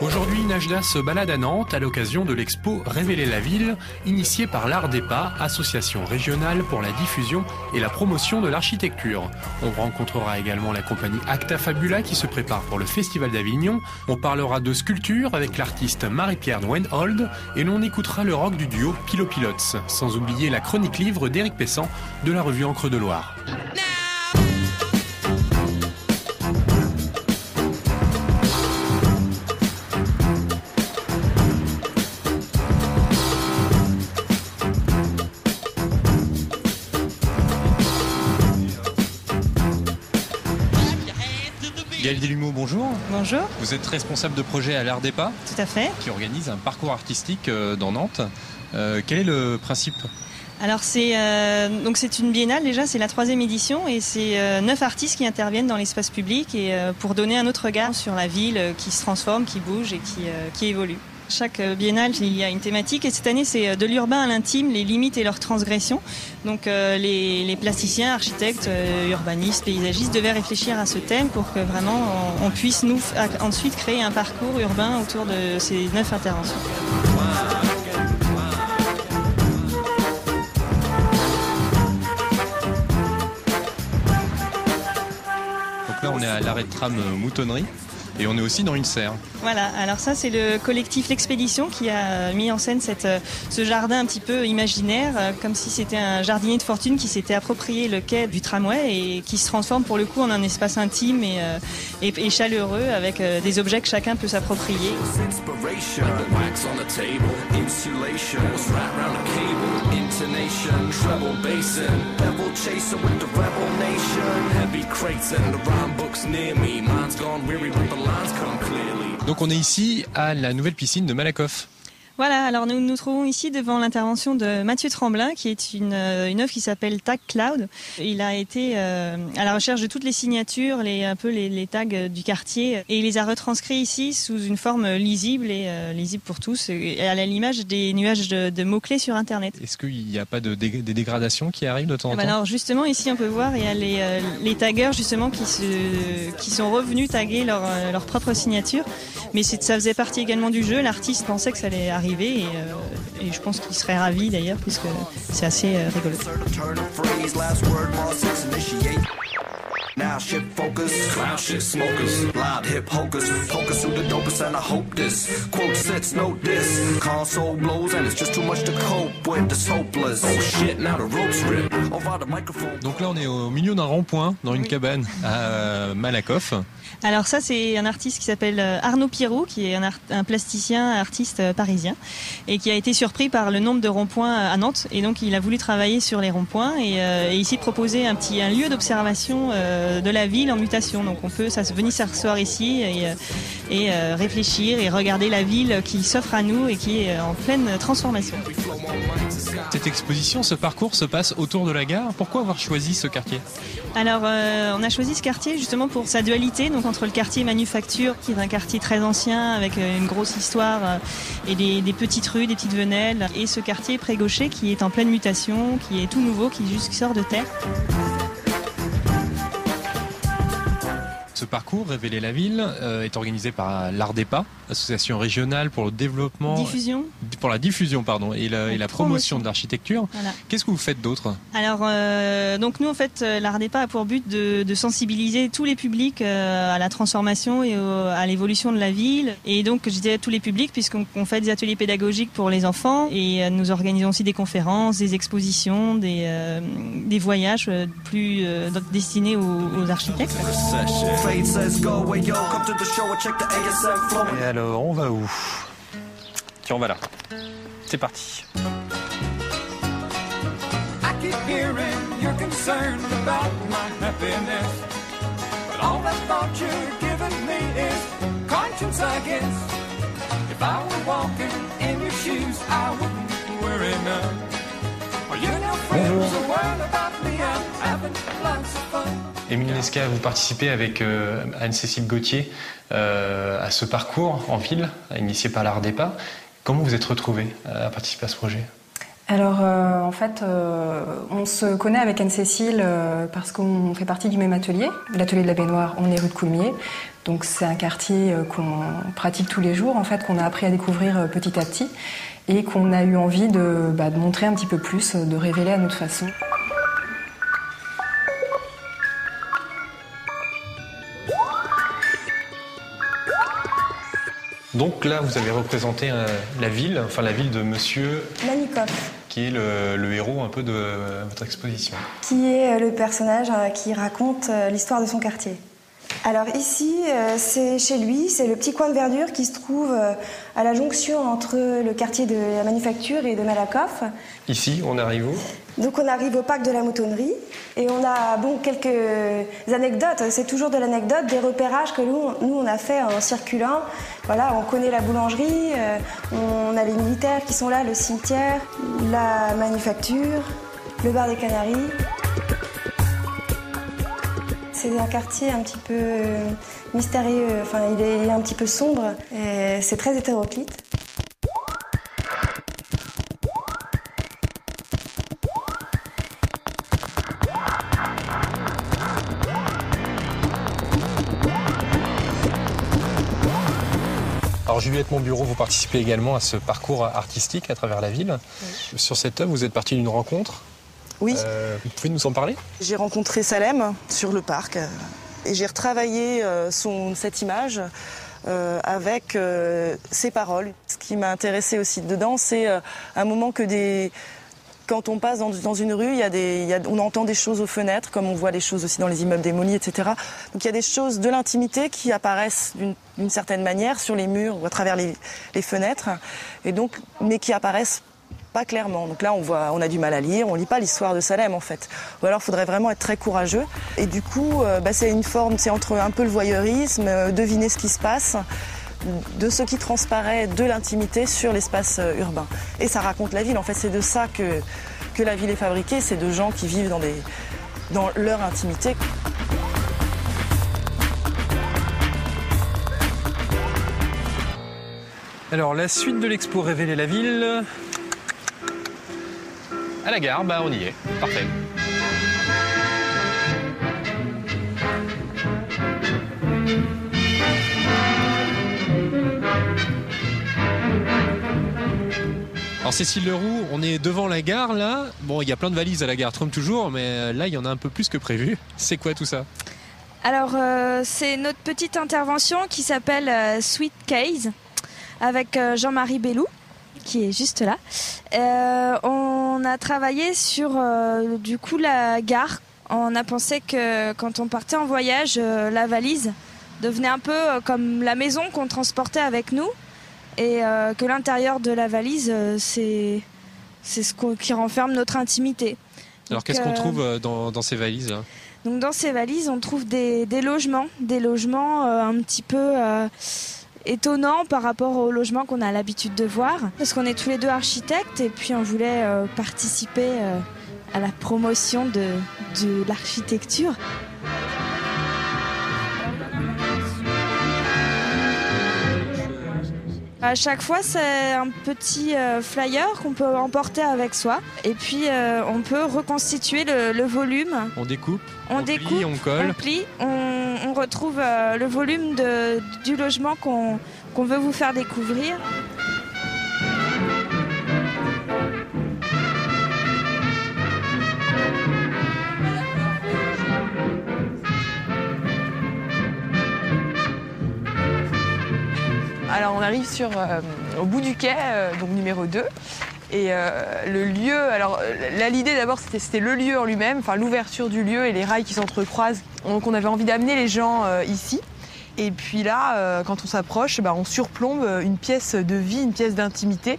Aujourd'hui, Najda se balade à Nantes à l'occasion de l'expo Révéler la ville, initiée par l'Art des Pas, association régionale pour la diffusion et la promotion de l'architecture. On rencontrera également la compagnie Acta Fabula qui se prépare pour le Festival d'Avignon. On parlera de sculpture avec l'artiste Marie-Pierre Weinhold et l'on écoutera le rock du duo Pilopilots, sans oublier la chronique livre d'Éric Pessan de la revue Encre de Loire. Gaëlle Delumeau, bonjour. Bonjour. Vous êtes responsable de projet à l'Art des Pas, Tout à fait. qui organise un parcours artistique dans Nantes. Quel est le principe ? Alors c'est une biennale déjà, c'est la 3e édition et c'est 9 artistes qui interviennent dans l'espace public et pour donner un autre regard sur la ville qui se transforme, qui bouge et qui évolue. Chaque biennale, il y a une thématique et cette année c'est de l'urbain à l'intime, les limites et leurs transgressions. Donc les plasticiens, architectes, urbanistes, paysagistes devaient réfléchir à ce thème pour que vraiment on puisse nous ensuite créer un parcours urbain autour de ces 9 interventions. Donc là on est à l'arrêt de tram Moutonnerie. Et on est aussi dans une serre. Voilà, alors ça c'est le collectif L'Expédition qui a mis en scène ce jardin un petit peu imaginaire, comme si c'était un jardinier de fortune qui s'était approprié le quai du tramway et qui se transforme pour le coup en un espace intime et chaleureux avec des objets que chacun peut s'approprier. Donc on est ici à la nouvelle piscine de Malakoff. Voilà, alors nous nous trouvons ici devant l'intervention de Mathieu Tremblin, qui est une œuvre qui s'appelle Tag Cloud. Il a été à la recherche de toutes les signatures, les tags du quartier, et il les a retranscrits ici sous une forme lisible et lisible pour tous, et à l'image des nuages de mots-clés sur Internet. Est-ce qu'il n'y a pas des dégradations qui arrivent de temps en temps ? Alors justement, ici on peut voir, il y a les taggeurs justement qui sont revenus taguer leur propre signature, mais ça faisait partie également du jeu. L'artiste pensait que ça allait arriver. Et je pense qu'il serait ravi d'ailleurs puisque c'est assez rigolo. Donc là on est au milieu d'un rond-point dans une cabane à Malakoff. Alors ça c'est un artiste qui s'appelle Arnaud Pirou, qui est un plasticien artiste parisien et qui a été surpris par le nombre de ronds-points à Nantes, et donc il a voulu travailler sur les ronds-points et ici proposer un lieu d'observation de la ville en mutation. Donc on peut venir s'asseoir ici et réfléchir et regarder la ville qui s'offre à nous et qui est en pleine transformation. Cette exposition, ce parcours se passe autour de la gare. Pourquoi avoir choisi ce quartier ? Alors on a choisi ce quartier justement pour sa dualité, donc entre le quartier Manufacture, qui est un quartier très ancien avec une grosse histoire et des petites rues, des petites venelles, et ce quartier Pré-Gaucher qui est en pleine mutation, qui est tout nouveau, qui sort de terre. Ce parcours, Révéler la ville, est organisé par l'Art des Pas, association régionale pour le développement... Pour la diffusion, pardon, et la promotion de l'architecture. Voilà. Qu'est-ce que vous faites d'autre ? Alors, donc nous, en fait, l'Art des Pas a pour but de sensibiliser tous les publics à la transformation et à l'évolution de la ville. Et donc, je disais tous les publics, puisqu'on fait des ateliers pédagogiques pour les enfants, et nous organisons aussi des conférences, des expositions, des voyages plus destinés aux architectes. Et alors, on va où ? Tiens, on va là. C'est parti. Émile Nesca, vous participez avec Anne-Cécile Gauthier à ce parcours en ville, initié par l'Art des Pas. Comment vous êtes retrouvée à participer à ce projet ? Alors en fait, on se connaît avec Anne-Cécile parce qu'on fait partie du même atelier, l'atelier de la baignoire. On est rue de Coulmiers, donc c'est un quartier qu'on pratique tous les jours, en fait, qu'on a appris à découvrir petit à petit et qu'on a eu envie de montrer un petit peu plus, de révéler à notre façon. Donc là, vous avez représenté la ville de Monsieur Manikoff, qui est le héros un peu de votre exposition. qui est le personnage qui raconte l'histoire de son quartier. Alors ici, c'est chez lui, c'est le petit coin de verdure qui se trouve à la jonction entre le quartier de la Manufacture et de Malakoff. Ici, on arrive où? Donc on arrive au parc de la Moutonnerie et on a quelques anecdotes, c'est toujours de l'anecdote, des repérages que nous on a fait en circulant. Voilà, on connaît la boulangerie, on a les militaires qui sont là, le cimetière, la Manufacture, le bar des Canaries. C'est un quartier un petit peu mystérieux, il est un petit peu sombre et c'est très hétéroclite. Alors Juliette Montbureau, vous participez également à ce parcours artistique à travers la ville. Oui. Sur cette œuvre, vous êtes partie d'une rencontre. Oui. Vous pouvez nous en parler? J'ai rencontré Salem sur le parc et j'ai retravaillé cette image avec ses paroles. Ce qui m'a intéressé aussi dedans, c'est un moment quand on passe dans une rue, on entend des choses aux fenêtres, comme on voit les choses aussi dans les immeubles démolis, etc. Donc il y a des choses de l'intimité qui apparaissent d'une certaine manière sur les murs ou à travers les fenêtres, mais qui apparaissent pas clairement. Donc là, on a du mal à lire, on lit pas l'histoire de Salem en fait. Ou alors, il faudrait vraiment être très courageux. Et du coup, c'est une forme, c'est entre un peu le voyeurisme, deviner ce qui se passe, de ce qui transparaît de l'intimité sur l'espace urbain. Et ça raconte la ville. En fait, c'est de ça que la ville est fabriquée. C'est de gens qui vivent dans leur intimité. Alors, la suite de l'expo Révéler la ville. À la gare, on y est. Parfait. Alors Cécile Leroux, on est devant la gare là. Bon, il y a plein de valises à la gare, comme toujours, mais là il y en a un peu plus que prévu. C'est quoi tout ça? Alors c'est notre petite intervention qui s'appelle Sweet Case avec Jean-Marie Bellou, qui est juste là. On a travaillé sur la gare. On a pensé que quand on partait en voyage, la valise devenait un peu comme la maison qu'on transportait avec nous et que l'intérieur de la valise, c'est ce qui renferme notre intimité. Alors qu'est-ce qu'on trouve dans ces valises là? Donc dans ces valises, on trouve des logements un petit peu étonnant par rapport aux logements qu'on a l'habitude de voir, parce qu'on est tous les deux architectes et puis on voulait participer à la promotion de l'architecture. À chaque fois, c'est un petit flyer qu'on peut emporter avec soi et puis on peut reconstituer le volume. On découpe, on plie, on colle. On plie, on retrouve le volume du logement qu'on veut vous faire découvrir. Alors on arrive au bout du quai, donc numéro 2. Et le lieu, alors l'idée d'abord c'était le lieu en lui-même, enfin l'ouverture du lieu et les rails qui s'entrecroisent. Donc on avait envie d'amener les gens ici. Et puis là, quand on s'approche, on surplombe une pièce de vie, une pièce d'intimité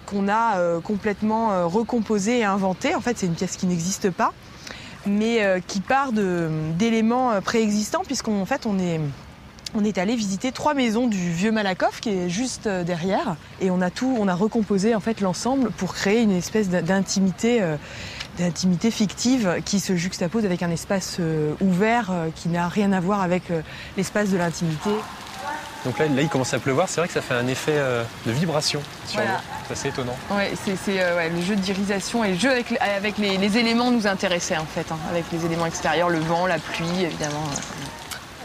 qu'on a complètement recomposée et inventée. En fait, c'est une pièce qui n'existe pas, mais qui part d'éléments préexistants, puisqu'en fait on est allé visiter 3 maisons du vieux Malakoff qui est juste derrière, et on a recomposé en fait l'ensemble pour créer une espèce d'intimité fictive qui se juxtapose avec un espace ouvert qui n'a rien à voir avec l'espace de l'intimité. Donc là, il commence à pleuvoir. C'est vrai que ça fait un effet de vibration sur l'eau. C'est assez étonnant. Ouais, le jeu d'irisation et le jeu avec les éléments nous intéressait en fait, avec les éléments extérieurs, le vent, la pluie, évidemment.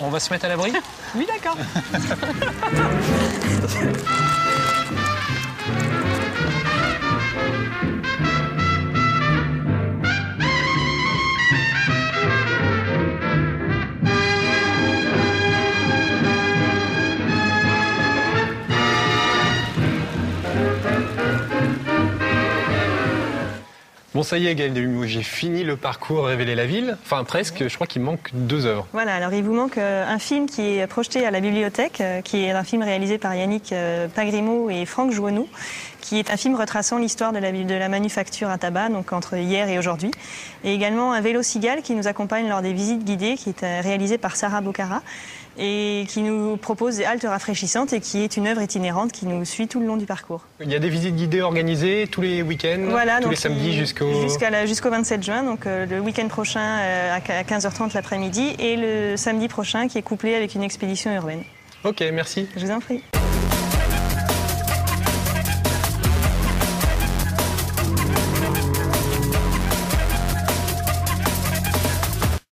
On va se mettre à l'abri ? Oui, d'accord. Bon, ça y est, Gaëlle Delumeau, j'ai fini le parcours Révéler la ville. Enfin, presque, je crois qu'il me manque 2 œuvres. Voilà, alors il vous manque un film qui est projeté à la bibliothèque, qui est un film réalisé par Yannick Pagrimaud et Franck Jouanou, qui est un film retraçant l'histoire de la manufacture à tabac, donc entre hier et aujourd'hui. Et également un vélo cigale qui nous accompagne lors des visites guidées, qui est réalisé par Sarah Bocara, et qui nous propose des haltes rafraîchissantes et qui est une œuvre itinérante qui nous suit tout le long du parcours. Il y a des visites guidées organisées tous les week-ends, voilà, tous les samedis jusqu'au 27 juin, donc le week-end prochain à 15h30 l'après-midi et le samedi prochain qui est couplé avec une expédition urbaine. Ok, merci. Je vous en prie.